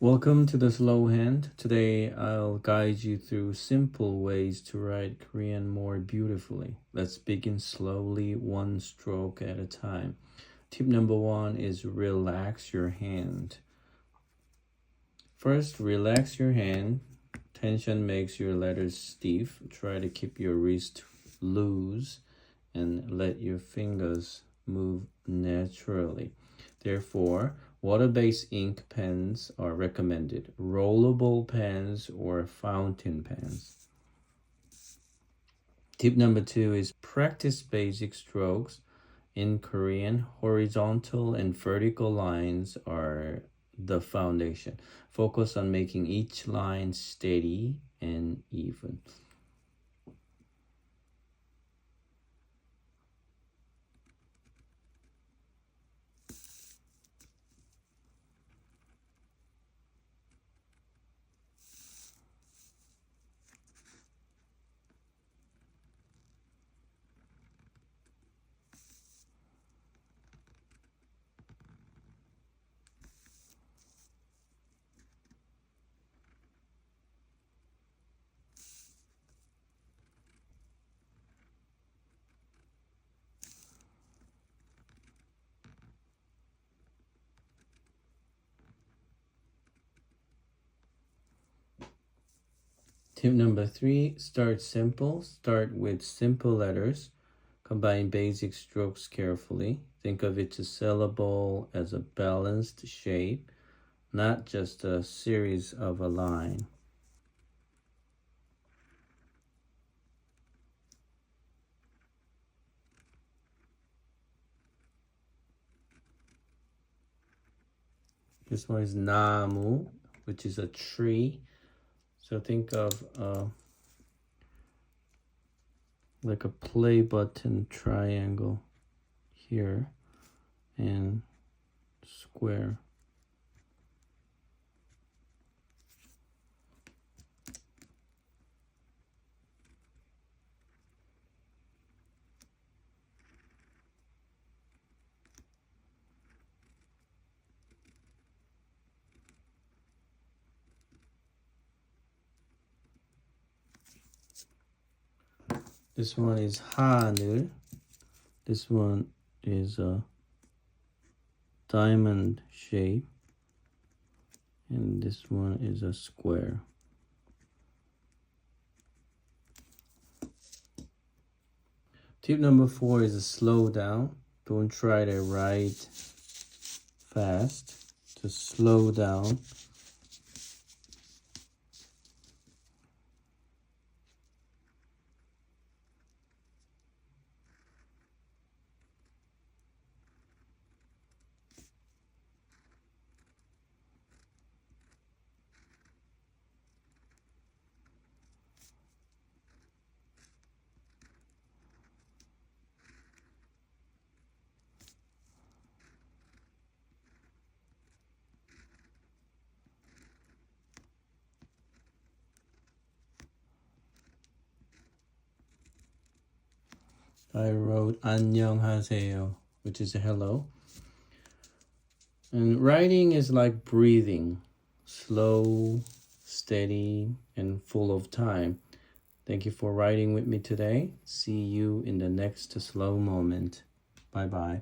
Welcome to the Slow Hand. Today I'll guide you through simple ways to write Korean more beautifully. Let's begin slowly, one stroke at a time. Tip number 1 is relax your hand. First, relax your hand. Tension makes your letters stiff. Try to keep your wrist loose and let your fingers move naturally. Therefore, water-based ink pens are recommended, rollable pens or fountain pens. Tip number 2 is practice basic strokes. In Korean, horizontal and vertical lines are the foundation. Focus on making each line steady and even. Tip number 3, start simple. Start with simple letters. Combine basic strokes carefully. Think of each syllable as a balanced shape, not just a series of a line. This one is namu, which is a tree. So think of like a play button triangle here and square. This one is 하늘. This one is a diamond shape. And this one is a square. Tip number 4 is a slow down. Don't try to write fast. Just slow down. I wrote 안녕하세요, which is a hello. And writing is like breathing, slow, steady, and full of time. Thank you for writing with me today. See you in the next slow moment. Bye-bye.